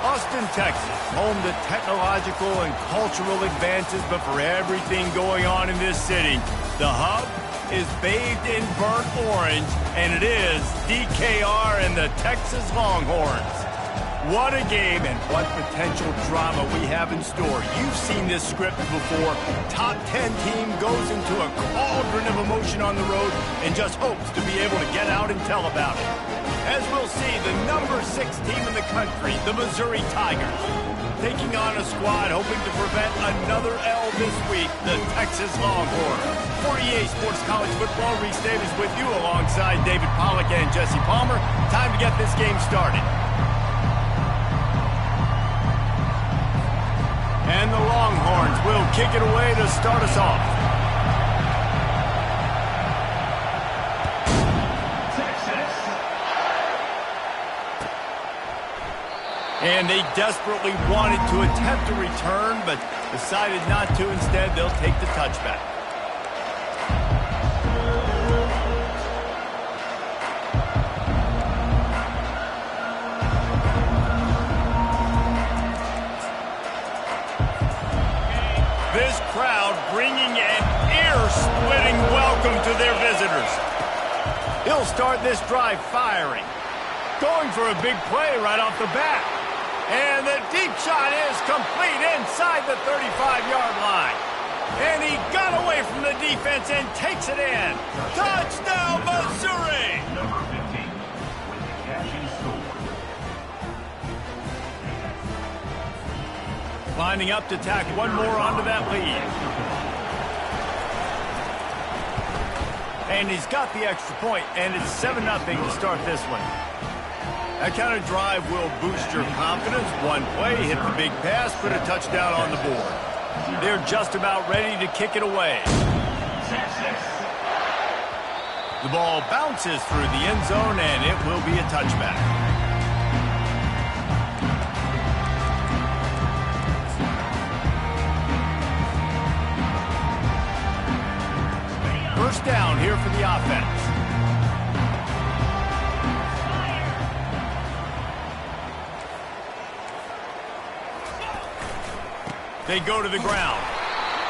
Austin, Texas, home to technological and cultural advances, but for everything going on in this city, the hub is bathed in burnt orange, and it is DKR and the Texas Longhorns. What a game and what potential drama we have in store. You've seen this script before. Top 10 team goes into a cauldron of emotion on the road and just hopes to be able to get out and tell about it. As we'll see, the number 6 team in the country, the Missouri Tigers, taking on a squad hoping to prevent another L this week, the Texas Longhorns. For EA Sports College Football, Reese Davis with you alongside David Pollack and Jesse Palmer. Time to get this game started. And the Longhorns will kick it away to start us off. And they desperately wanted to attempt a return, but decided not to. Instead, they'll take the touchback. This crowd bringing an ear-splitting welcome to their visitors. He'll start this drive firing. Going for a big play right off the bat. And the deep shot is complete inside the 35-yard line. And he got away from the defense and takes it in. Touchdown, Missouri! Number 15 with the catching score. Lining up to tack one more onto that lead. And he's got the extra point, and it's 7-0 to start this one. That kind of drive will boost your confidence. One play, hit the big pass, put a touchdown on the board. They're just about ready to kick it away. The ball bounces through the end zone, and it will be a touchback. First down here for the offense. They go to the ground,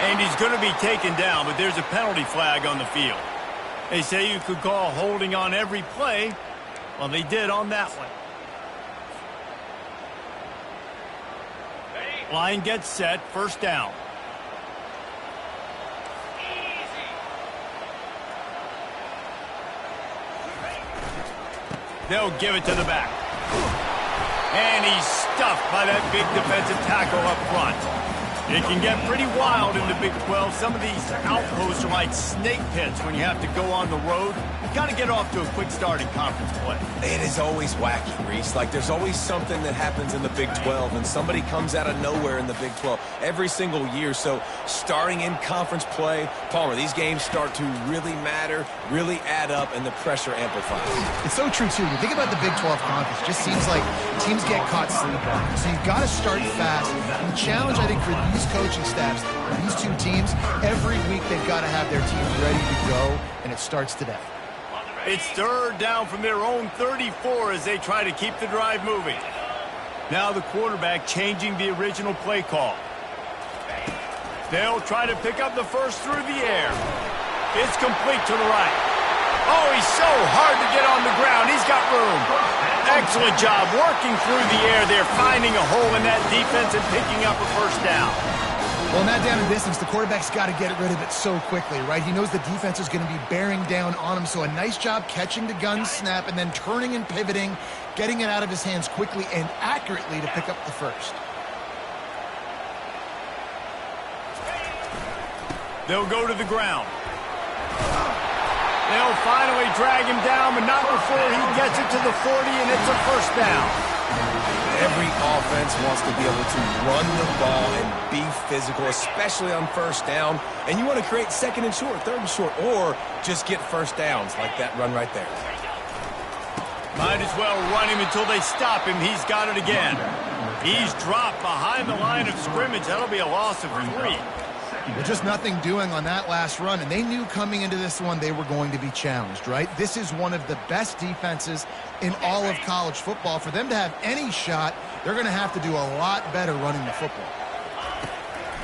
and he's going to be taken down, but there's a penalty flag on the field. They say you could call holding on every play. Well, they did on that one. Line gets set, first down. They'll give it to the back. And he's stuffed by that big defensive tackle up front. It can get pretty wild in the Big 12. Some of these outposts are like snake pits when you have to go on the road. You got to get off to a quick start in conference play. It is always wacky, Reese. Like, there's always something that happens in the Big 12, and somebody comes out of nowhere in the Big 12 every single year. So, starting in conference play, Palmer, these games start to really matter, really add up, and the pressure amplifies. It's so true, too. You think about the Big 12 conference, it just seems like teams get caught sleeping. So you've got to start fast. And the challenge, I think, for these coaching staffs, these two teams, every week they've got to have their team ready to go, and it starts today. It's third down from their own 34 as they try to keep the drive moving. Now the quarterback changing the original play call. They'll try to pick up the first through the air. It's complete to the right. Oh, he's so hard to get on the ground. He's got room. Excellent job working through the air there, finding a hole in that defense and picking up a first down. Well, in that down and distance, the quarterback's got to get rid of it so quickly, right? He knows the defense is going to be bearing down on him, so a nice job catching the gun snap and then turning and pivoting, getting it out of his hands quickly and accurately to pick up the first. They'll go to the ground. They'll finally drag him down, but not before he gets it to the 40, and it's a first down. Every offense wants to be able to run the ball and be physical, especially on first down. And you want to create second and short, third and short, or just get first downs like that run right there. Might as well run him until they stop him. He's got it again. He's dropped behind the line of scrimmage. That'll be a loss of 3. Well, just nothing doing on that last run, and they knew coming into this one they were going to be challenged, right? This is one of the best defenses in all of college football. For them to have any shot They're going to have to do a lot better running the football.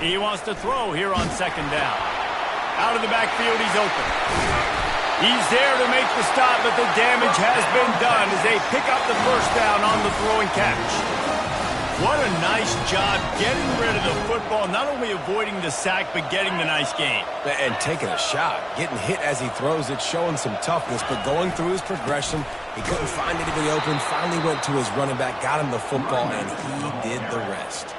He wants to throw here on second down. Out of the backfield, he's open. He's there to make the stop, but the damage has been done as they pick up the first down on the throwing catch. What a nice job getting rid of the football, not only avoiding the sack, but getting the nice gain. And taking a shot, getting hit as he throws it, showing some toughness, but going through his progression, he couldn't find anybody open, finally went to his running back, got him the football, and he did the rest.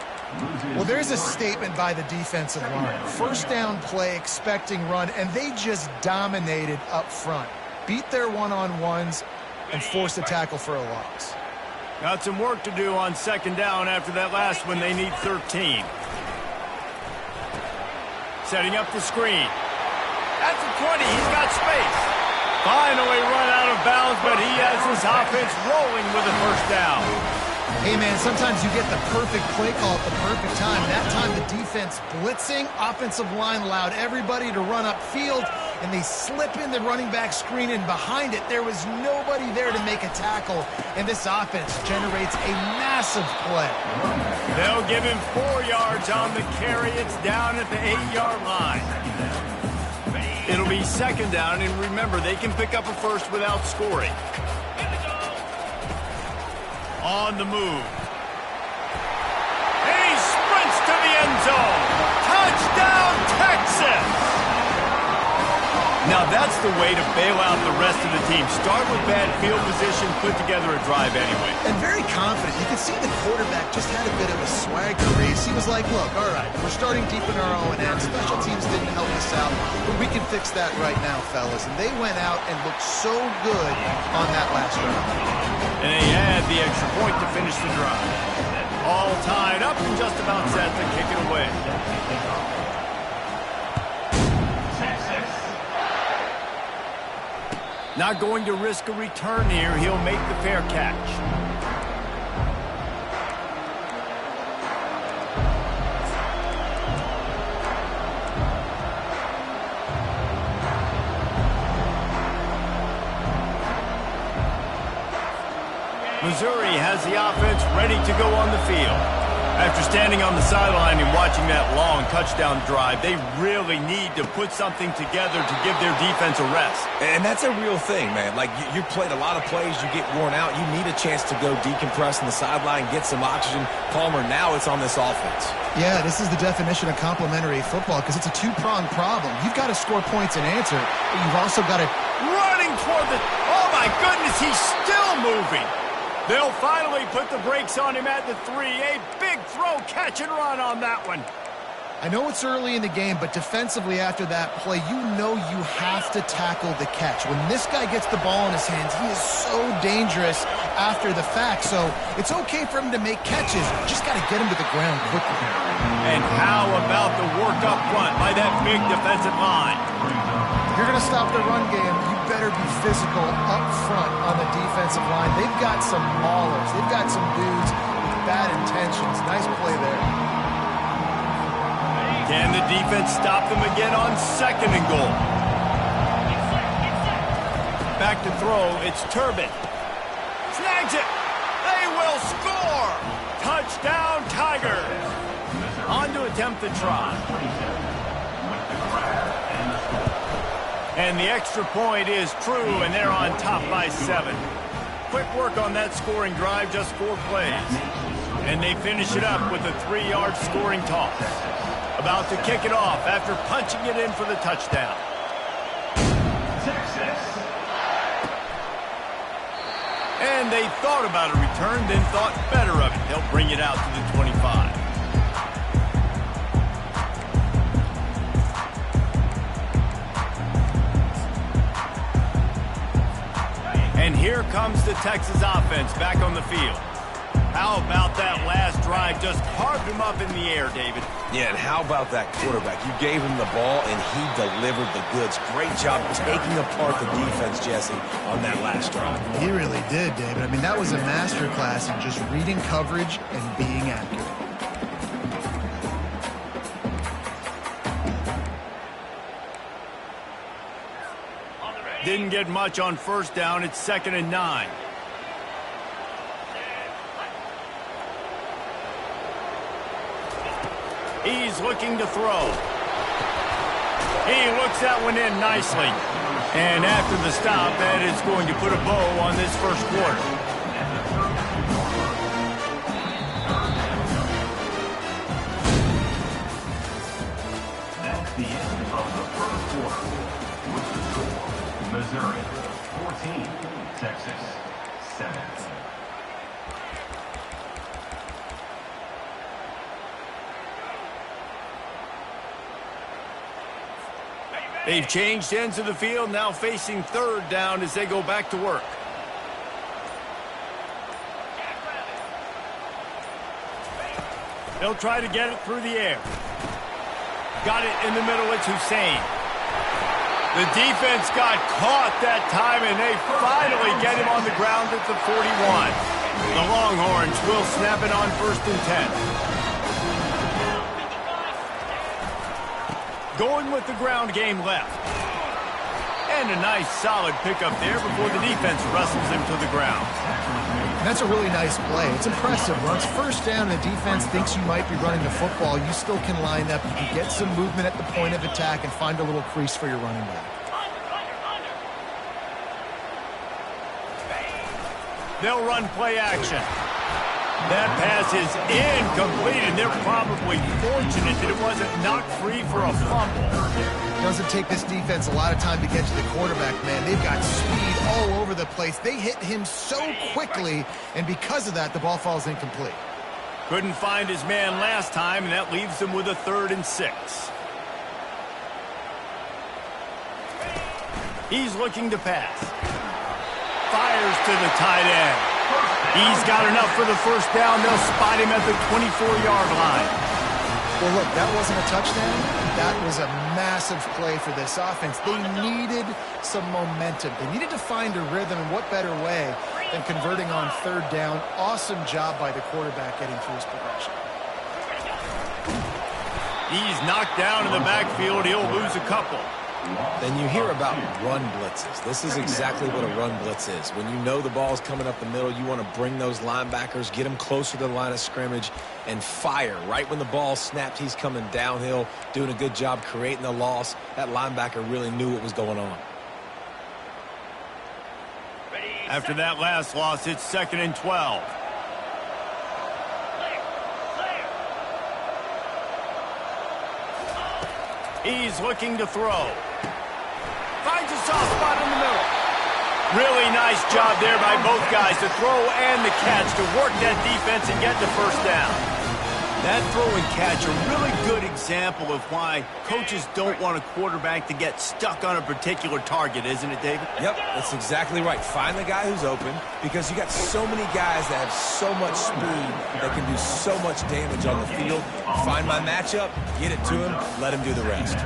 Well, there's a statement by the defensive line. First down play, expecting run, and they just dominated up front. Beat their one-on-ones and forced a tackle for a loss. Got some work to do on second down after that last one. They need 13. Setting up the screen. At the 20, he's got space. Finally run out of bounds, but he has his offense rolling with a first down. Hey, man, sometimes you get the perfect play call at the perfect time. That time the defense blitzing, offensive line allowed everybody to run upfield, and they slip in the running back screen, and behind it there was nobody there to make a tackle, and this offense generates a massive play. They'll give him 4 yards on the carry. It's down at the 8-yard line. It'll be second down, and remember, they can pick up a first without scoring. On the move. And he sprints to the end zone. Touchdown, Texas! Now that's the way to bail out the rest of the team. Start with bad field position, put together a drive anyway. And very confident. You can see the quarterback just had a bit of a swagger race. He was like, look, all right, we're starting deep in our own end. Special teams didn't help us out, but we can fix that right now, fellas. And they went out and looked so good on that last drive. And they had the extra point to finish the drive. All tied up and just about set to kick it away. Not going to risk a return here. He'll make the fair catch. Missouri has the offense ready to go on the field. After standing on the sideline and watching that long touchdown drive, they really need to put something together to give their defense a rest. And that's a real thing, man. Like, you played a lot of plays, you get worn out, you need a chance to go decompress on the sideline, get some oxygen. Palmer, now it's on this offense. Yeah, this is the definition of complementary football because it's a two-pronged problem. You've got to score points and answer, but you've also got to... Running toward the... Oh, my goodness, he's still moving. They'll finally put the brakes on him at the 3. A big throw, catch and run on that one. I know it's early in the game, but defensively after that play, you know you have to tackle the catch. When this guy gets the ball in his hands, he is so dangerous after the fact. So it's okay for him to make catches. Just got to get him to the ground quickly. And how about the work up front by that big defensive line? If you're going to stop the run game, you better be physical up front on the defensive line. They've got some maulers. They've got some dudes with bad intentions. Nice play there. Can the defense stop them again on second and goal? Back to throw. It's Turbin. Snags it. They will score. Touchdown, Tigers. On to attempt the try. And the extra point is true, and they're on top by 7. Quick work on that scoring drive, just 4 plays. And they finish it up with a 3-yard scoring toss. About to kick it off after punching it in for the touchdown. And they thought about a return, then thought better of it. They'll bring it out to the 25. And here comes the Texas offense back on the field. How about that last drive? Just carved him up in the air, David. Yeah, and how about that quarterback? You gave him the ball, and he delivered the goods. Great job taking apart the defense, Jesse, on that last drive. He really did, David. I mean, that was a masterclass in just reading coverage and being accurate. Didn't get much on first down. It's 2nd and 9. He's looking to throw. He looks that one in nicely. And after the stop, that is going to put a bow on this first quarter. That's the end of the first quarter. With the score, Missouri 14, Texas 7. They've changed ends of the field, now facing third down as they go back to work. They'll try to get it through the air. Got it in the middle, it's Hussein. The defense got caught that time, and they finally get him on the ground at the 41. The Longhorns will snap it on 1st and 10. Going with the ground game left. And a nice solid pickup there before the defense wrestles him to the ground. And that's a really nice play. It's impressive. Once first down and the defense thinks you might be running the football, you still can line up. You can get some movement at the point of attack and find a little crease for your running back. They'll run play action. That pass is incomplete, and they're probably fortunate that it wasn't knocked free for a fumble. Doesn't take this defense a lot of time to get to the quarterback, man. They've got speed all over the place. They hit him so quickly, and because of that, the ball falls incomplete. Couldn't find his man last time, and that leaves them with a 3rd and 6. He's looking to pass. Fires to the tight end. He's got enough for the first down. They'll spot him at the 24-yard line. Well, look, that wasn't a touchdown. That was a massive play for this offense. They needed some momentum. They needed to find a rhythm, and what better way than converting on 3rd down. Awesome job by the quarterback getting through his progression. He's knocked down in the backfield. He'll lose a couple. Then you hear about run blitzes. This is exactly what a run blitz is. When you know the ball's coming up the middle, you want to bring those linebackers, get them closer to the line of scrimmage, and fire. Right when the ball snapped, he's coming downhill, doing a good job creating the loss. That linebacker really knew what was going on. After that last loss, it's 2nd and 12. He's looking to throw. Finds a soft spot in the middle. Really nice job there by both guys to throw and the catch to work that defense and get the first down. That throw and catch, a really good example of why coaches don't want a quarterback to get stuck on a particular target, isn't it, David? Yep, that's exactly right. Find the guy who's open, because you got so many guys that have so much speed that can do so much damage on the field. Find my matchup, get it to him, let him do the rest.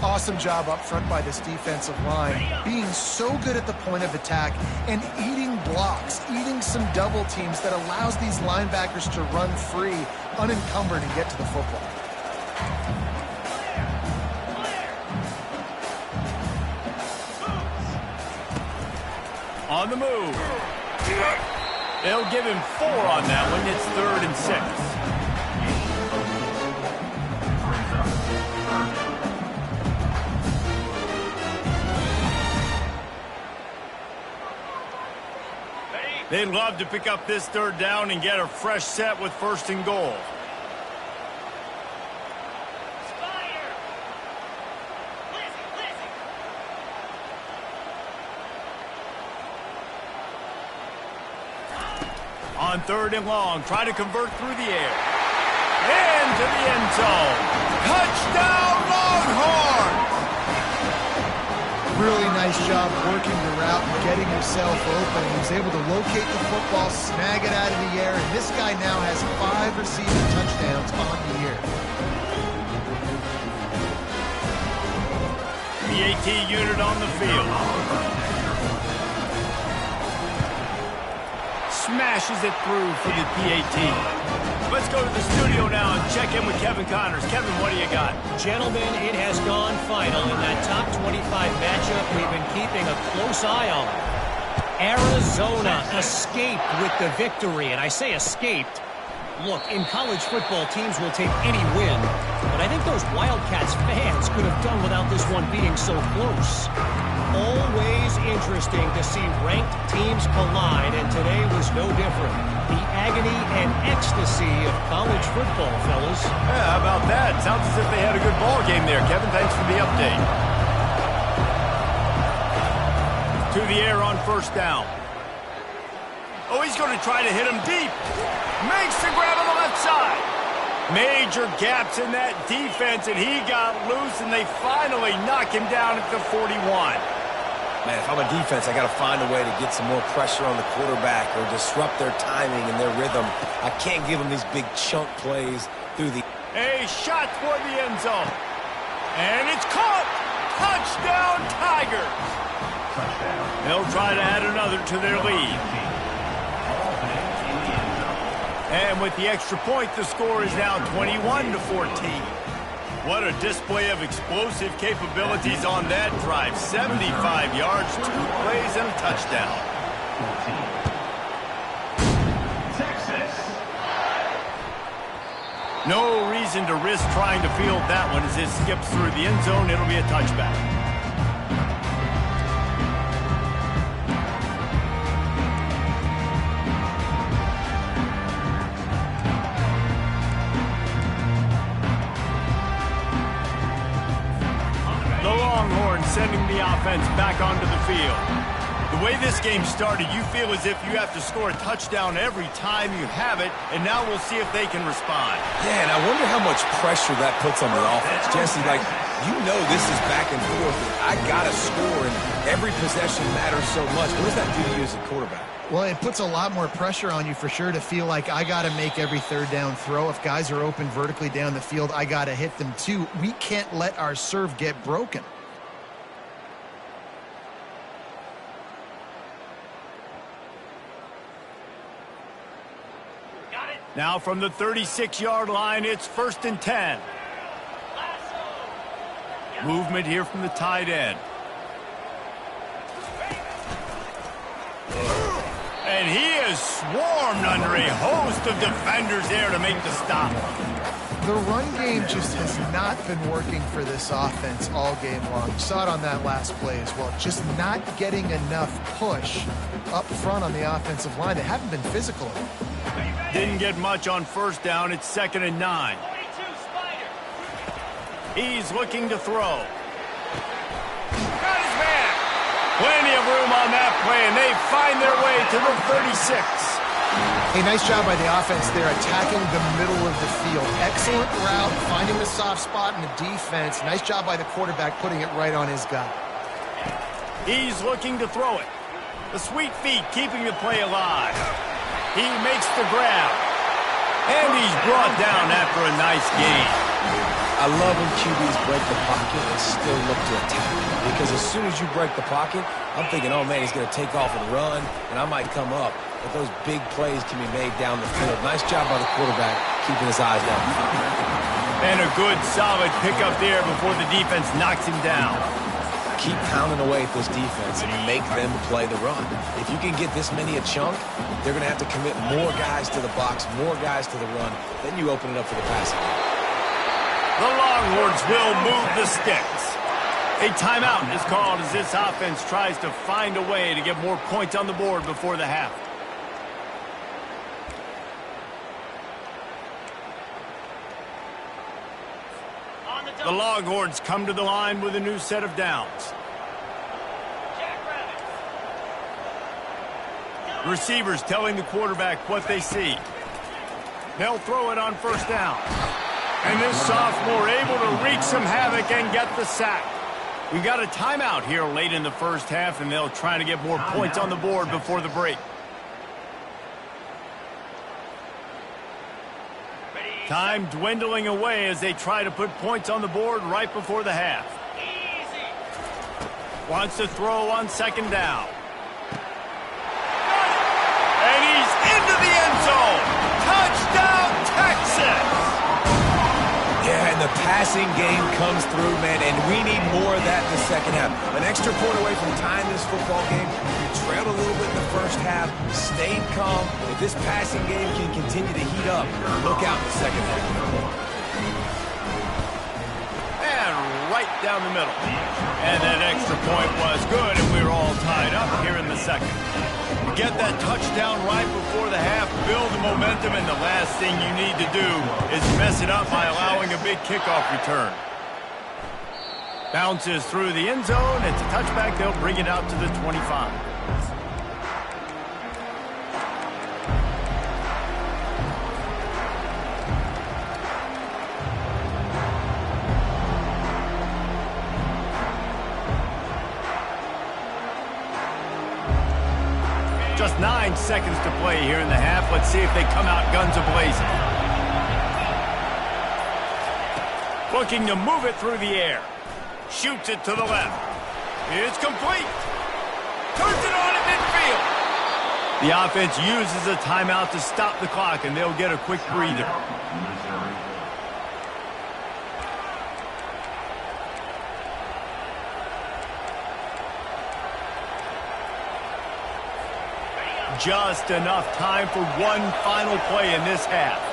Awesome job up front by this defensive line, being so good at the point of attack and eating blocks, eating some double teams that allows these linebackers to run free, unencumbered, and get to the football. On the move. They'll give him 4 on that one. It's 3rd and 6. They'd love to pick up this 3rd down and get a fresh set with 1st and goal. On 3rd and long, try to convert through the air. Into the end zone. Touchdown, Longhorns! Really nice job working the route and getting himself open. He was able to locate the football, snag it out of the air, and this guy now has 5 receiving touchdowns on the year. PAT unit on the field. Smashes it through for the PAT. Let's go to the studio now and check in with Kevin Connors. Kevin, what do you got? Gentlemen, it has gone final in that top 25 matchup. We've been keeping a close eye on it. Arizona escaped with the victory, and I say escaped Look, in college football, teams will take any win, but I think those Wildcats fans could have done without this one being so close. Always interesting to see ranked teams collide, and today was no different. The agony and ecstasy of college football, fellas. Yeah, how about that? Sounds as if they had a good ball game there. Kevin, thanks for the update. To the air on first down. Oh, he's going to try to hit him deep. Makes the grab on the left side. Major gaps in that defense, and he got loose, and they finally knock him down at the 41. Man, if I'm a defense, I got to find a way to get some more pressure on the quarterback or disrupt their timing and their rhythm. I can't give them these big chunk plays through the... A shot toward the end zone. And it's caught. Touchdown, Tigers. They'll try to add another to their lead. And with the extra point, the score is now 21-14. What a display of explosive capabilities on that drive. 75 yards, 2 plays, and a touchdown. Texas. No reason to risk trying to field that one as it skips through the end zone. It'll be a touchback. Sending the offense back onto the field. The way this game started, you feel as if you have to score a touchdown every time you have it, and now we'll see if they can respond. Yeah, and I wonder how much pressure that puts on the offense. Jesse, like, you know this is back and forth. I got to score, and every possession matters so much. What does that do to you as a quarterback? Well, it puts a lot more pressure on you for sure to feel like I got to make every third down throw. If guys are open vertically down the field, I got to hit them too. We can't let our serve get broken. Now from the 36-yard line, it's 1st and 10. Movement here from the tight end. And he is swarmed under a host of defenders there to make the stop. The run game just has not been working for this offense all game long. You saw it on that last play as well. Just not getting enough push up front on the offensive line. They haven't been physical enough. Didn't get much on first down. It's 2nd and 9. He's looking to throw. Got his man. Plenty of room on that play, and they find their way to the 36. A nice job by the offense there, attacking the middle of the field. Excellent route, finding the soft spot in the defense. Nice job by the quarterback, putting it right on his guy. He's looking to throw it. The sweet feet keeping the play alive. He makes the grab. And he's brought down after a nice gain. I love when QBs break the pocket and still look to attack. Because as soon as you break the pocket, I'm thinking, oh man, he's going to take off and run, and I might come up. But those big plays can be made down the field. Nice job by the quarterback keeping his eyes down. And a good, solid pickup there before the defense knocks him down. Keep pounding away at this defense and make them play the run. If you can get this many a chunk, they're going to have to commit more guys to the box, more guys to the run. Then you open it up for the passing. The Longhorns will move the sticks. A timeout is called as this offense tries to find a way to get more points on the board before the half. The Longhorns come to the line with a new set of downs. Receivers telling the quarterback what they see. They'll throw it on first down. And this sophomore able to wreak some havoc and get the sack. We got a timeout here late in the first half, and they'll try to get more points on the board before the break. Time dwindling away as they try to put points on the board right before the half. Wants to throw on second down. And he's into the end zone. Touchdown, Texas! Yeah, and the passing game comes through, man, and we need more of that in the second second half. An extra point away from tying this football game. You trailed a little bit in the first half, stayed calm. If this passing game can continue to heat up, look out in the second half. And right down the middle. And that extra point was good, and we were all tied up here in the second. Get that touchdown right before the half, build the momentum, and the last thing you need to do is mess it up by allowing a big kickoff return. Bounces through the end zone. It's a touchback. They'll bring it out to the 25. Just 9 seconds to play here in the half. Let's see if they come out guns a-blazing. Looking to move it through the air. Shoots it to the left. It's complete. Turns it on at midfield. The offense uses a timeout to stop the clock, and they'll get a quick breather. Just enough time for one final play in this half.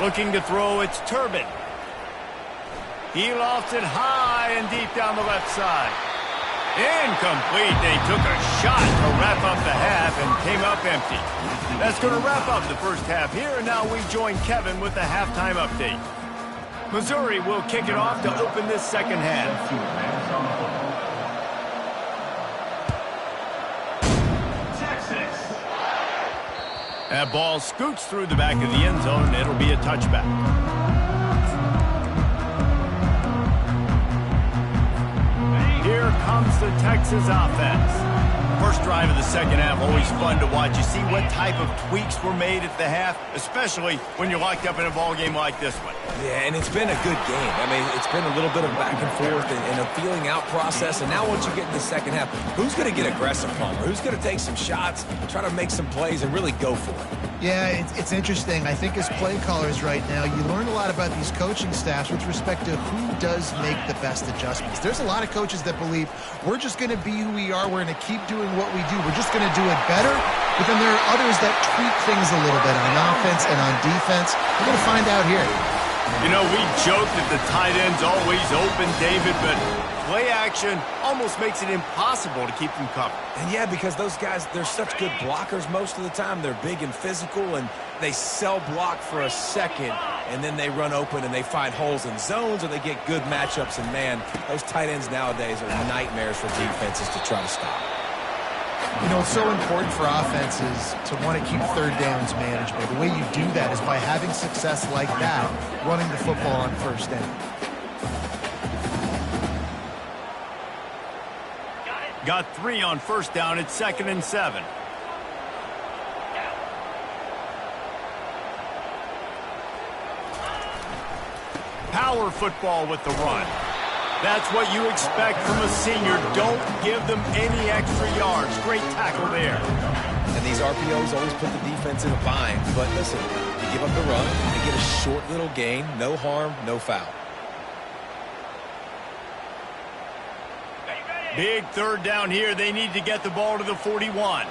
Looking to throw, it's Turbin. He lofts it high and deep down the left side. Incomplete. They took a shot to wrap up the half and came up empty. That's going to wrap up the first half here, and now we join Kevin with the halftime update. Missouri will kick it off to open this second half. That ball scoots through the back of the end zone, and it'll be a touchback. Here comes the Texas offense. First drive of the second half, always fun to watch. You see what type of tweaks were made at the half, especially when you're locked up in a ball game like this one. Yeah, and it's been a good game. I mean, it's been a little bit of back and forth and a feeling out process. And now once you get in the second half, who's going to get aggressive, Palmer? Who's going to take some shots, try to make some plays, and really go for it? Yeah, it's interesting. I think as play callers right now, you learn a lot about these coaching staffs with respect to who does make the best adjustments. There's a lot of coaches that believe we're just going to be who we are. We're going to keep doing what we do. We're just going to do it better. But then there are others that tweak things a little bit on offense and on defense. We're going to find out here. You know, we joke that the tight end's always open, David, but play action almost makes it impossible to keep them covered. And yeah, because those guys, they're such good blockers most of the time. They're big and physical, and they sell block for a second, and then they run open and they find holes in zones, or they get good matchups. And man, those tight ends nowadays are nightmares for defenses to try to stop. You know, it's so important for offenses to want to keep third downs manageable. The way you do that is by having success like that, running the football on first down. Got 3 on first down. It's 2nd and 7. Power football with the run. That's what you expect from a senior. Don't give them any extra yards. Great tackle there. And these RPOs always put the defense in a bind. But listen, you give up the run, you get a short little gain, no harm, no foul. Big third down here. They need to get the ball to the 41.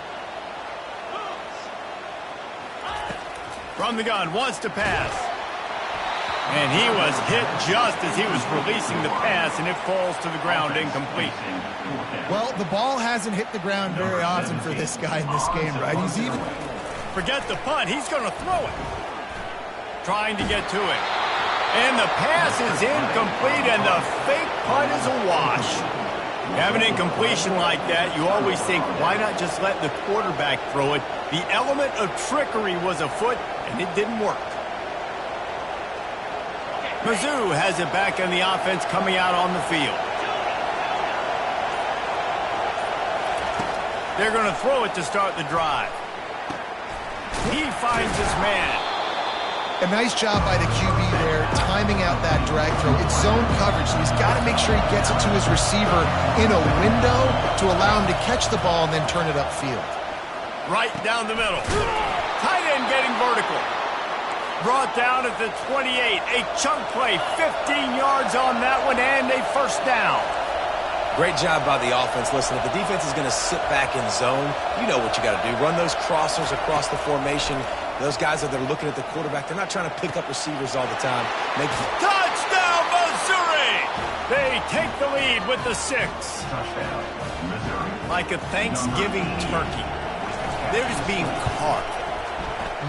From the gun, wants to pass. And he was hit just as he was releasing the pass, and it falls to the ground incomplete. Well, the ball hasn't hit the ground very often for this guy in this game, right? He's even... Forget the punt. He's going to throw it. Trying to get to it. And the pass is incomplete, and the fake punt is a wash. You have an incompletion like that, you always think, why not just let the quarterback throw it? The element of trickery was afoot, and it didn't work. Mizzou has it back on the offense coming out on the field. They're going to throw it to start the drive. He finds his man. A nice job by the QB there, timing out that drag throw. It's zone coverage, so he's got to make sure he gets it to his receiver in a window to allow him to catch the ball and then turn it upfield. Right down the middle. Tight end getting vertical. Brought down at the 28. A chunk play, 15 yards on that one, and a first down. Great job by the offense. Listen, if the defense is going to sit back in zone, you know what you got to do. Run those crossers across the formation. Those guys that are looking at the quarterback, they're not trying to pick up receivers all the time. Touchdown, Missouri! They take the lead with the 6. Touchdown, Missouri. Like a Thanksgiving turkey. They're just being carved.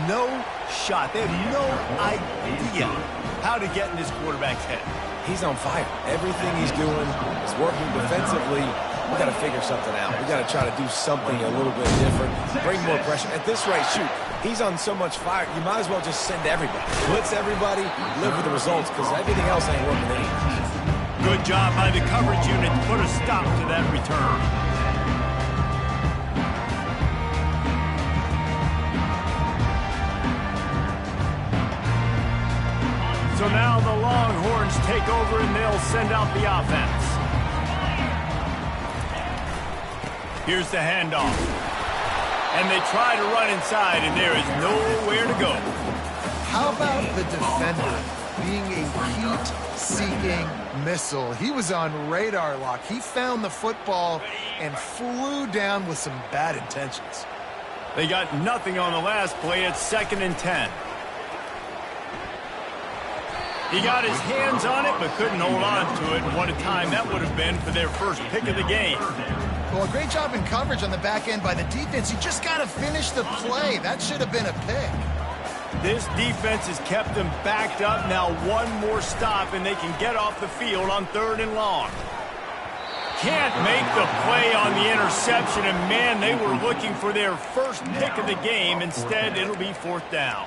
No shot. They have no idea how to get in this quarterback's head. He's on fire. Everything he's doing is working defensively. We got to figure something out. We got to try to do something a little bit different. Bring more pressure. At this rate, shoot, he's on so much fire, you might as well just send everybody. Blitz everybody, live with the results, because everything else ain't working anymore. Good job by the coverage unit to put a stop to that return. So now the Longhorns take over and they'll send out the offense. Here's the handoff. And they try to run inside, and there is nowhere to go. How about the defender being a heat-seeking missile? He was on radar lock. He found the football and flew down with some bad intentions. They got nothing on the last play. It's 2nd and 10. He got his hands on it, but couldn't hold on to it. And what a time that would have been for their first pick of the game. Well, a great job in coverage on the back end by the defense. You just got to finish the play. That should have been a pick. This defense has kept them backed up. Now one more stop, and they can get off the field on 3rd and long. Can't make the play on the interception, and man, they were looking for their first pick of the game. Instead, it'll be 4th down.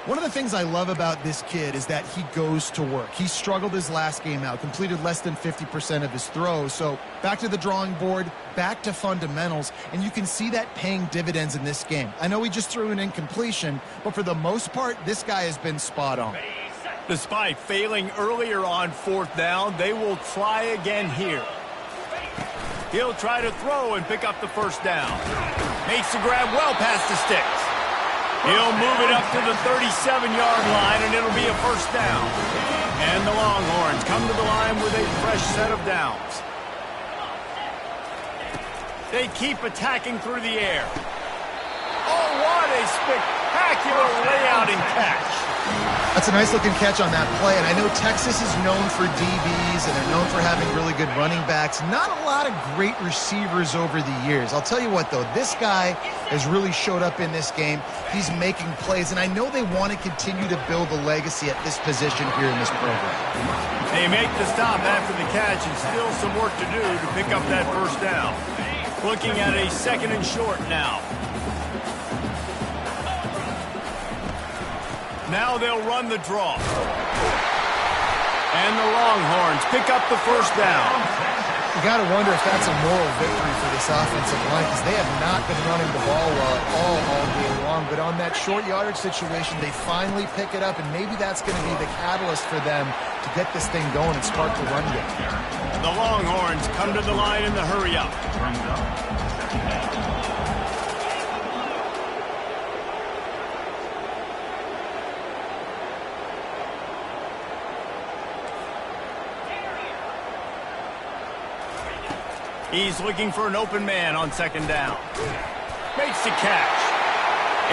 One of the things I love about this kid is that he goes to work. He struggled his last game out, completed less than 50% of his throws. So back to the drawing board, back to fundamentals, and you can see that paying dividends in this game. I know he just threw an incompletion, but for the most part, this guy has been spot on. Despite failing earlier on 4th down, they will try again here. He'll try to throw and pick up the first down. Makes the grab well past the sticks. He'll move it up to the 37-yard line, and it'll be a first down. And the Longhorns come to the line with a fresh set of downs. They keep attacking through the air. Oh, what a spectacular layout and catch. That's a nice-looking catch on that play, and I know Texas is known for DBs, and they're known for having really good running backs. Not a lot of great receivers over the years. I'll tell you what, though, this guy has really showed up in this game. He's making plays, and I know they want to continue to build a legacy at this position here in this program. They make the stop after the catch, and still some work to do to pick up that first down. Looking at a 2nd and short now. Now they'll run the draw. And the Longhorns pick up the first down. You got to wonder if that's a moral victory for this offensive line, because they have not been running the ball well at all game long. But on that short yardage situation, they finally pick it up, and maybe that's going to be the catalyst for them to get this thing going and start the run game. The Longhorns come to the line in the hurry up. He's looking for an open man on 2nd down. Makes the catch.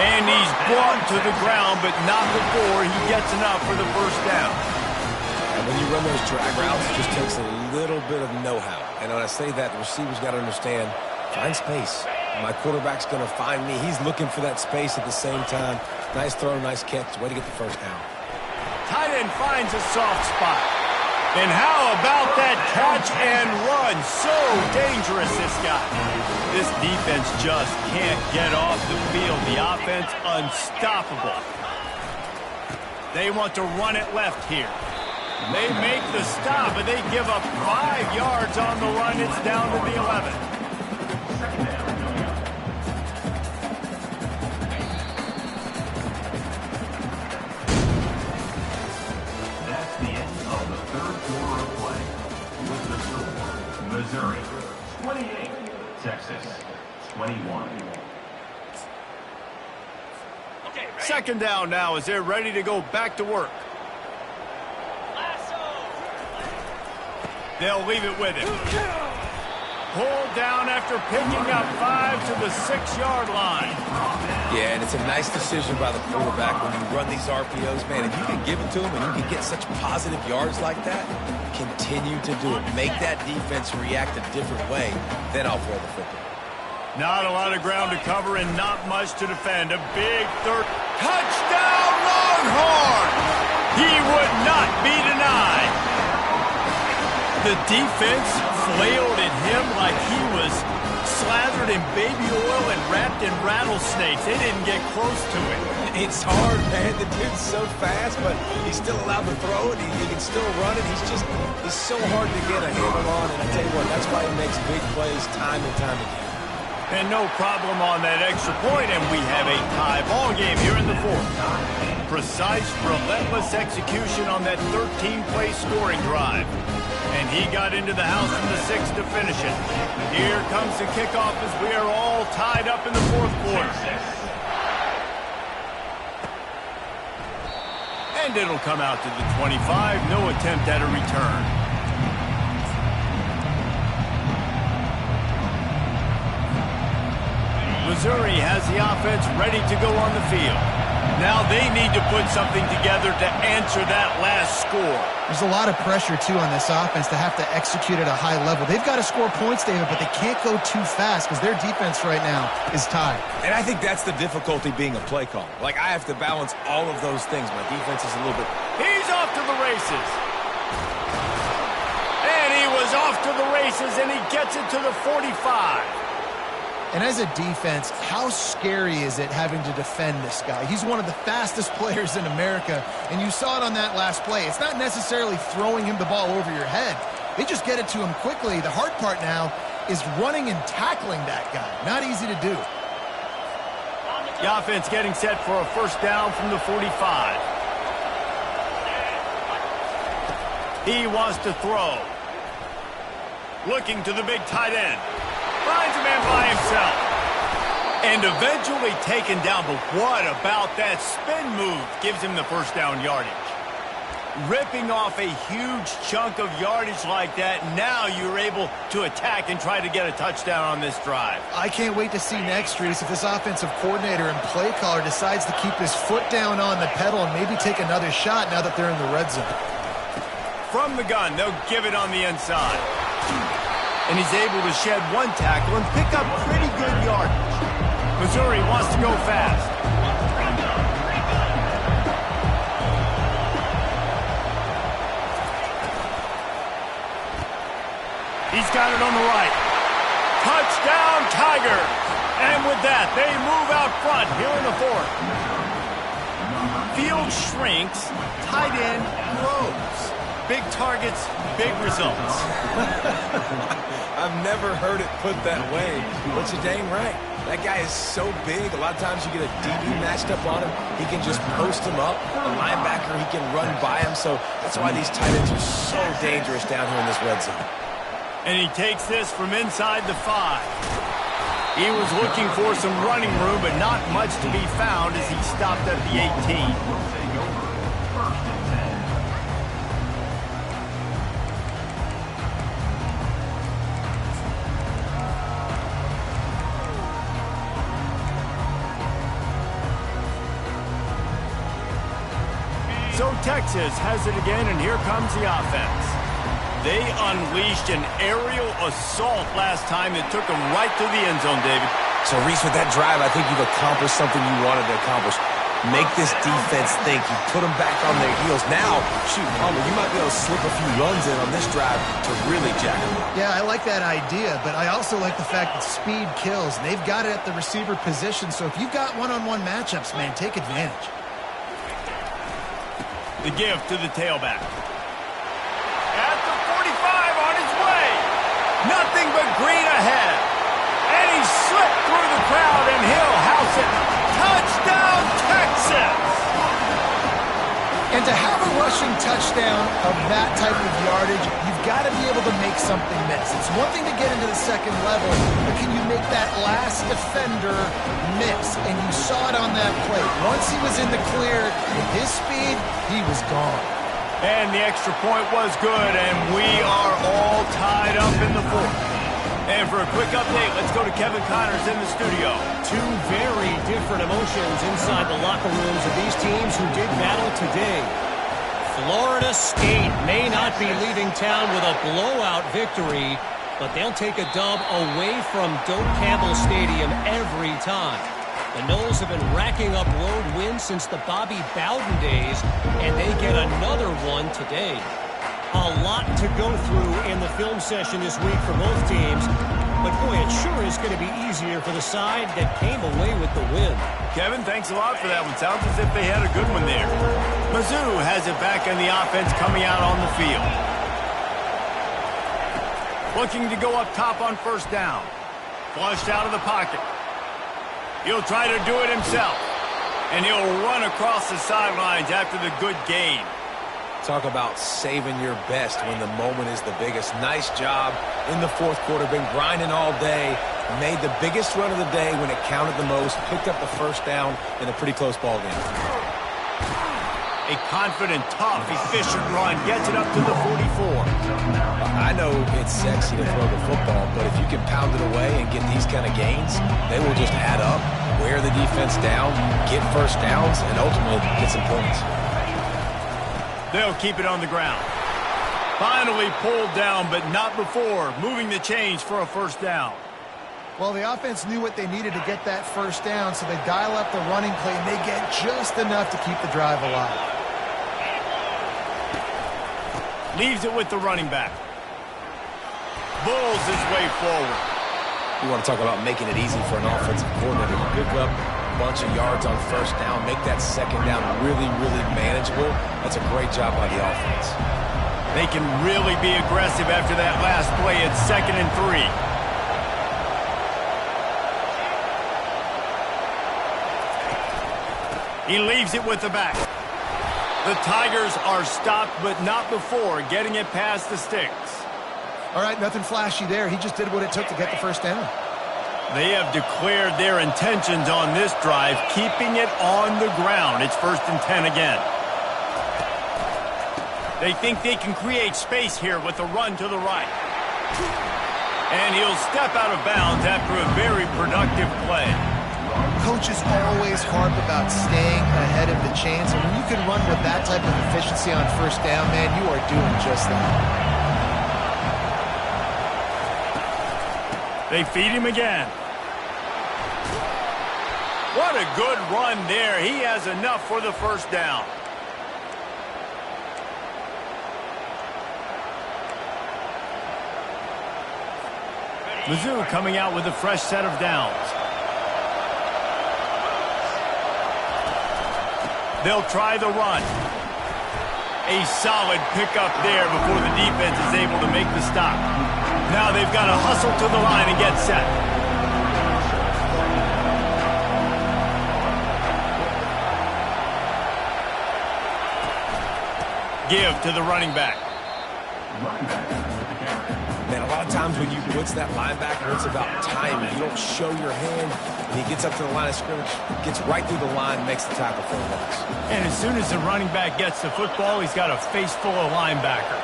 And he's brought to the ground, but not before he gets enough for the first down. And when you run those drag routes, it just takes a little bit of know-how. And when I say that, the receiver's got to understand, find space. My quarterback's going to find me. He's looking for that space at the same time. Nice throw, nice catch. Way to get the first down. Tight end finds a soft spot. And how about that catch and run? So dangerous, this guy. This defense just can't get off the field. The offense unstoppable. They want to run it left here. They make the stop, and they give up 5 yards on the run. It's down to the 11. Missouri 28, Texas 21. Second down now as they're ready to go back to work. They'll leave it with him. Pulled down after picking up 5 to the 6-yard line. Yeah, and it's a nice decision by the quarterback when you run these RPOs, man. If you can give it to him and you can get such positive yards like that, continue to do it. Make that defense react a different way, then I'll throw the football. Not a lot of ground to cover and not much to defend. A big third. Touchdown, Longhorn! He would not be denied. The defense flailed at him like he was slathered in baby oil and wrapped in rattlesnakes. They didn't get close to it. It's hard, man. The dude's so fast, but he's still allowed to throw it. He can still run it. He's so hard to get a handle on. And I tell you what, that's why he makes big plays time and time again. And no problem on that extra point, and we have a tie ball game here in the fourth. Precise, relentless execution on that 13-play scoring drive. And he got into the house from the 6 to finish it. Here comes the kickoff as we are all tied up in the fourth quarter. And it'll come out to the 25. No attempt at a return. Missouri has the offense ready to go on the field. Now they need to put something together to answer that last score. There's a lot of pressure, too, on this offense to have to execute at a high level. They've got to score points, David, but they can't go too fast because their defense right now is tied. And I think that's the difficulty being a play caller. Like, I have to balance all of those things. My defense is a little bit... He's off to the races. And he was off to the races, and he gets it to the 45. And as a defense, how scary is it having to defend this guy? He's one of the fastest players in America, and you saw it on that last play. It's not necessarily throwing him the ball over your head. They just get it to him quickly. The hard part now is running and tackling that guy. Not easy to do. The offense getting set for a first down from the 45. He wants to throw. Looking to the big tight end. Finds a man by himself. And eventually taken down, but what about that spin move? Gives him the first down yardage. Ripping off a huge chunk of yardage like that, now you're able to attack and try to get a touchdown on this drive. I can't wait to see next, Reese, if this offensive coordinator and play caller decides to keep his foot down on the pedal and maybe take another shot now that they're in the red zone. From the gun, they'll give it on the inside. And he's able to shed one tackle and pick up pretty good yardage. Missouri wants to go fast. He's got it on the right. Touchdown, Tigers! And with that, they move out front here in the fourth. Field shrinks, tight end grows. Big targets, big results. I've never heard it put that way, but you're dang right. That guy is so big. A lot of times you get a DB matched up on him. He can just post him up. A linebacker, he can run by him. So that's why these tight ends are so dangerous down here in this red zone. And he takes this from inside the 5. He was looking for some running room, but not much to be found as he stopped at the 18. So Texas has it again, and here comes the offense. They unleashed an aerial assault last time that took them right to the end zone, David. So, Reese, with that drive, I think you've accomplished something you wanted to accomplish. Make this defense think. You put them back on their heels. Now, shoot, Palmer, you might be able to slip a few runs in on this drive to really jack them up. Yeah, I like that idea, but I also like the fact that speed kills, and they've got it at the receiver position. So if you've got one-on-one matchups, man, take advantage. The give to the tailback. At the 45 on his way. Nothing but green ahead. And he slipped through the crowd, and he'll house it. Touchdown, Texas! And to have a rushing touchdown of that type of yardage, you've got to be able to make something miss. It's one thing to get into the second level, but can you make that last defender miss? And you saw it on that play. Once he was in the clear, with his speed, he was gone. And the extra point was good, and we are all tied up in the fourth. And for a quick update, let's go to Kevin Connors in the studio. Two very different emotions inside the locker rooms of these teams who did battle today. Florida State may not be leaving town with a blowout victory, but they'll take a dub away from Doak Campbell Stadium every time. The Noles have been racking up road wins since the Bobby Bowden days, and they get another one today. A lot to go through in the film session this week for both teams, but boy, it sure is going to be easier for the side that came away with the win. Kevin, thanks a lot for that one. Sounds as if they had a good one there. Mizzou has it back in the offense coming out on the field. Looking to go up top on first down. Flushed out of the pocket. He'll try to do it himself. And he'll run across the sidelines after the good gain. Talk about saving your best when the moment is the biggest. Nice job in the fourth quarter. Been grinding all day. Made the biggest run of the day when it counted the most. Picked up the first down in a pretty close ball game. A confident, tough, efficient run. Gets it up to the 44. I know it's sexy to throw the football, but if you can pound it away and get these kind of gains, they will just add up, wear the defense down, get first downs, and ultimately get some points. They'll keep it on the ground. Finally pulled down, but not before moving the chains for a first down. Well, the offense knew what they needed to get that first down, so they dial up the running play, and they get just enough to keep the drive alive. Leaves it with the running back. Bulls his way forward. You want to talk about making it easy for an offensive coordinator to pick up a bunch of yards on first down, make that second down really, really manageable. That's a great job by the offense. They can really be aggressive after that last play. It's 2nd and 3. He leaves it with the back. The Tigers are stopped, but not before getting it past the sticks. All right, nothing flashy there. He just did what it took to get the first down. They have declared their intentions on this drive, keeping it on the ground. It's 1st and 10 again. They think they can create space here with a run to the right. And he'll step out of bounds after a very productive play. Coaches always harp about staying ahead of the chains, and when you can run with that type of efficiency on first down, man, you are doing just that. They feed him again. What a good run there. He has enough for the first down. Mizzou coming out with a fresh set of downs. They'll try the run. A solid pickup there before the defense is able to make the stop. Now they've got to hustle to the line and get set. Give to the running back. Man, a lot of times when you blitz that linebacker, it's about timing. You don't show your hand, and he gets up to the line of scrimmage, gets right through the line, makes the tackle for a loss. And as soon as the running back gets the football, he's got a face full of linebacker.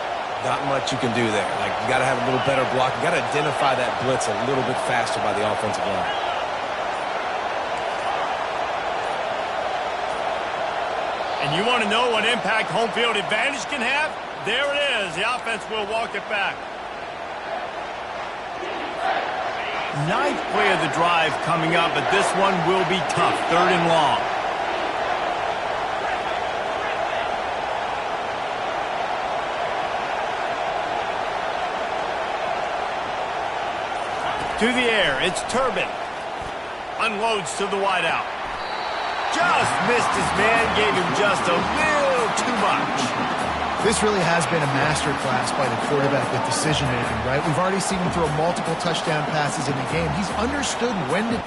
Not much you can do there. Like, you got to have a little better block. You got to identify that blitz a little bit faster by the offensive line. And you want to know what impact home field advantage can have? There it is. The offense will walk it back. 9th play of the drive coming up, but this one will be tough. 3rd and long. To the air, it's Turbin. Unloads to the wideout. Just missed his man, gave him just a little too much. This really has been a master class by the quarterback with decision-making, right? We've already seen him throw multiple touchdown passes in the game. He's understood when to...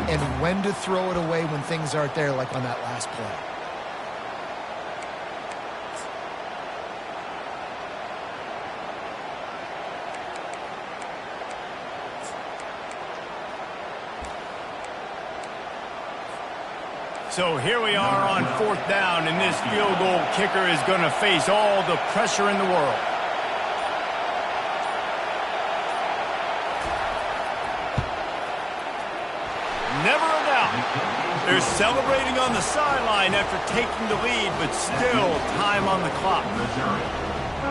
and when to throw it away when things aren't there, like on that last play. So here we are on 4th down, and this field goal kicker is going to face all the pressure in the world. Never a doubt. They're celebrating on the sideline after taking the lead, but still time on the clock.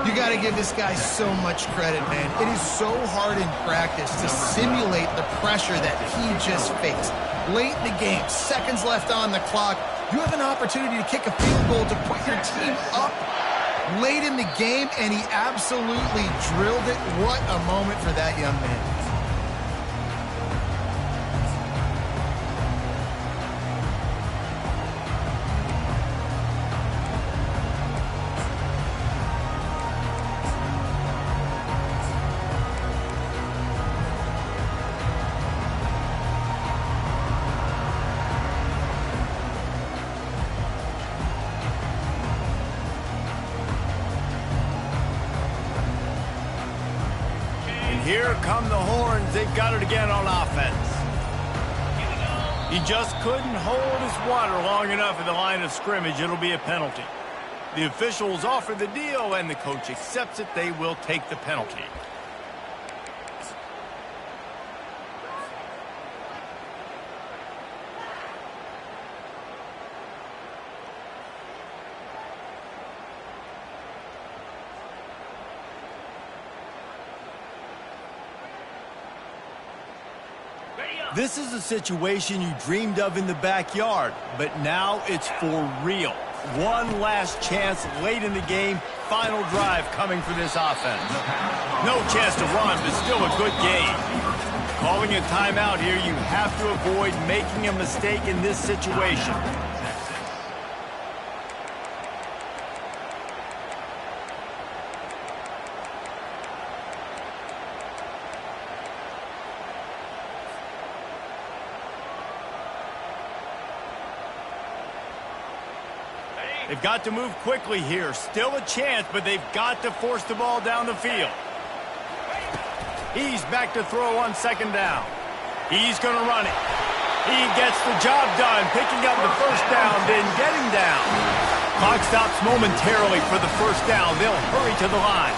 You got to give this guy so much credit, man. It is so hard in practice to simulate the pressure that he just faced. Late in the game, seconds left on the clock, you have an opportunity to kick a field goal to put your team up late in the game, and he absolutely drilled it. What a moment for that young man. Here come the horns. They've got it again on offense. He just couldn't hold his water long enough at the line of scrimmage. It'll be a penalty. The officials offer the deal, and the coach accepts it. They will take the penalty. This is a situation you dreamed of in the backyard, but now it's for real. One last chance late in the game. Final drive coming for this offense. No chance to run, but still a good game. Calling a timeout here, you have to avoid making a mistake in this situation. They've got to move quickly here. Still a chance, but they've got to force the ball down the field. He's back to throw on 2nd down. He's going to run it. He gets the job done, picking up the 1st down, then getting down. Clock stops momentarily for the 1st down. They'll hurry to the line.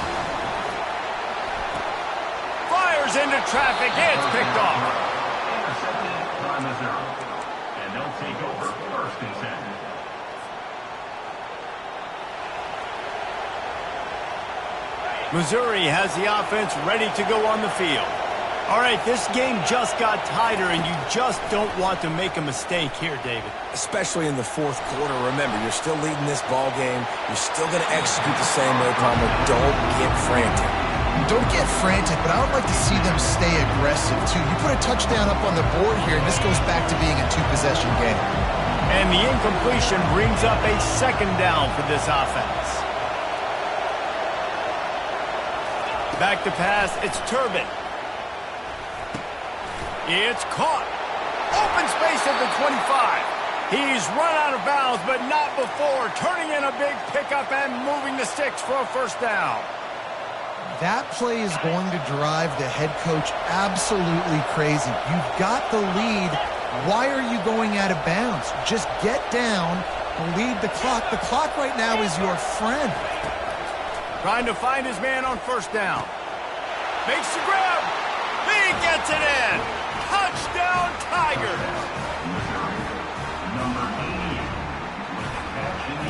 Fires into traffic. It's picked off. Intercepted by Missouri. And they'll take over 1st and 10. Missouri has the offense ready to go on the field. All right, this game just got tighter, and you just don't want to make a mistake here, David. Especially in the 4th quarter. Remember, you're still leading this ball game. You're still going to execute the same way, Palmer. Don't get frantic. Don't get frantic, but I would like to see them stay aggressive, too. You put a touchdown up on the board here, and this goes back to being a 2-possession game. And the incompletion brings up a 2nd down for this offense. Back to pass, it's Turbin. It's caught. Open space at the 25. He's run out of bounds, but not before. Turning in a big pickup and moving the sticks for a 1st down. That play is going to drive the head coach absolutely crazy. You've got the lead. Why are you going out of bounds? Just get down, lead the clock. The clock right now is your friend. Trying to find his man on 1st down. Makes the grab. He gets it in. Touchdown, Tigers.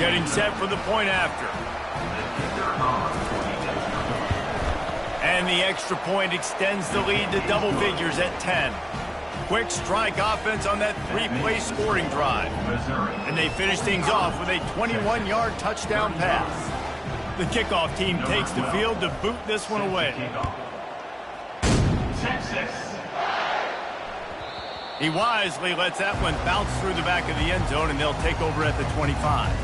Getting set for the point after. And the extra point extends the lead to double figures at 10. Quick strike offense on that 3-play scoring drive. And they finish things off with a 21-yard touchdown pass. The kickoff team takes the field to boot this one away. Texas. He wisely lets that one bounce through the back of the end zone, and they'll take over at the 25.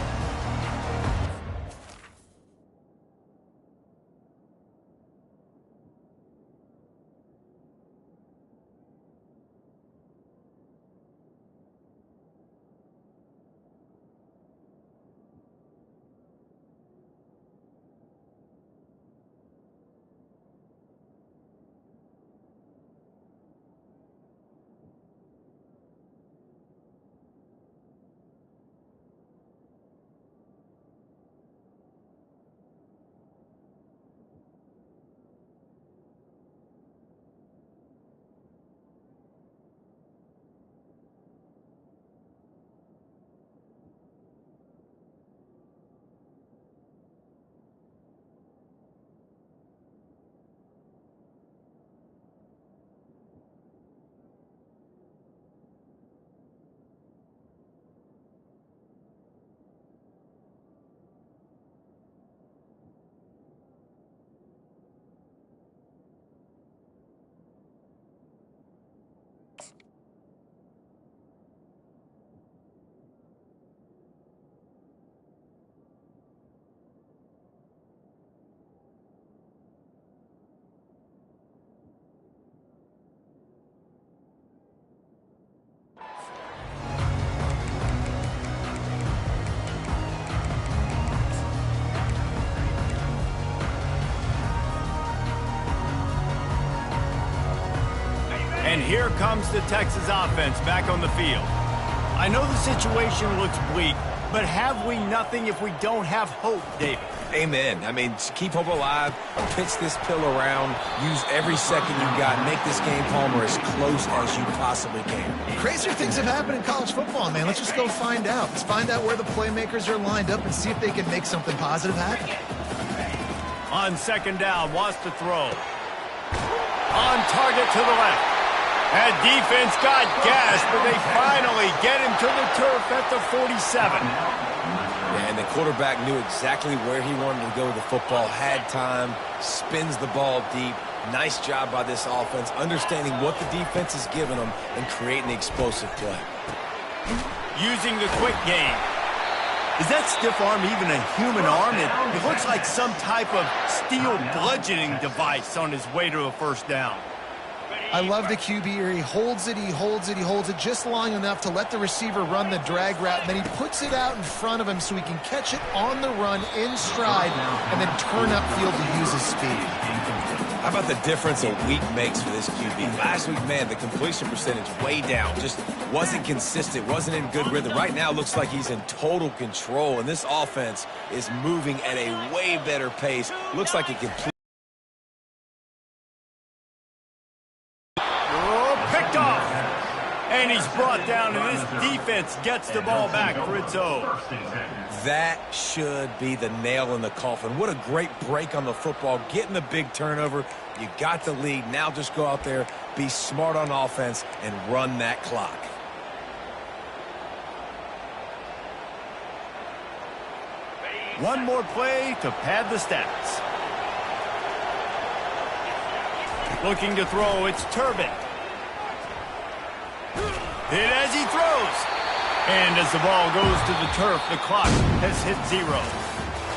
And here comes the Texas offense back on the field. I know the situation looks bleak, but have we nothing if we don't have hope, David? Amen. I mean, keep hope alive, pitch this pill around, use every second you got, make this game, Palmer, as close as you possibly can. Crazier things have happened in college football, man. Let's just go find out. Let's find out where the playmakers are lined up and see if they can make something positive happen. On second down, wants to throw. On target to the left. That defense got gassed, but they finally get him to the turf at the 47. Yeah, and the quarterback knew exactly where he wanted to go with the football, had time, spins the ball deep. Nice job by this offense, understanding what the defense is giving them and creating the explosive play. Using the quick game. Is that stiff arm even a human arm? It looks like some type of steel bludgeoning device on his way to a first down. I love the QB here. He holds it, he holds it, he holds it just long enough to let the receiver run the drag route, and then he puts it out in front of him so he can catch it on the run in stride and then turn upfield to use his speed. How about the difference a week makes for this QB? Last week, man, the completion percentage way down. Just wasn't consistent, wasn't in good rhythm. Right now, looks like he's in total control, and this offense is moving at a way better pace. Looks like it completely. Picked off. And he's brought down, and this defense gets the ball back for its own. That should be the nail in the coffin. What a great break on the football, getting the big turnover. You got the lead. Now just go out there, be smart on offense, and run that clock. One more play to pad the stats. Looking to throw, it's Turbin. Hit as he throws. And as the ball goes to the turf, the clock has hit 0.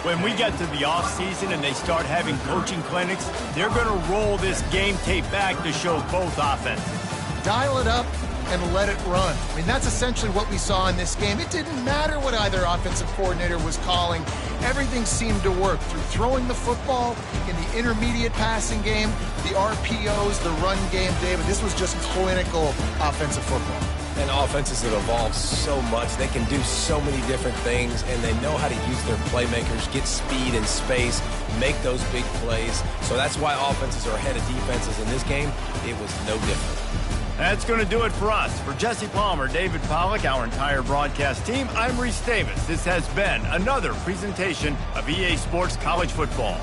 When we get to the offseason and they start having coaching clinics, they're going to roll this game tape back to show both offenses. Dial it up and let it run. I mean, that's essentially what we saw in this game. It didn't matter what either offensive coordinator was calling. Everything seemed to work through throwing the football, in the intermediate passing game, the RPOs, the run game, David. This was just clinical offensive football. And offenses have evolved so much. They can do so many different things, and they know how to use their playmakers, get speed and space, make those big plays. So that's why offenses are ahead of defenses. In this game, it was no different. That's going to do it for us. For Jesse Palmer, David Pollack, our entire broadcast team, I'm Reese Davis. This has been another presentation of EA Sports College Football.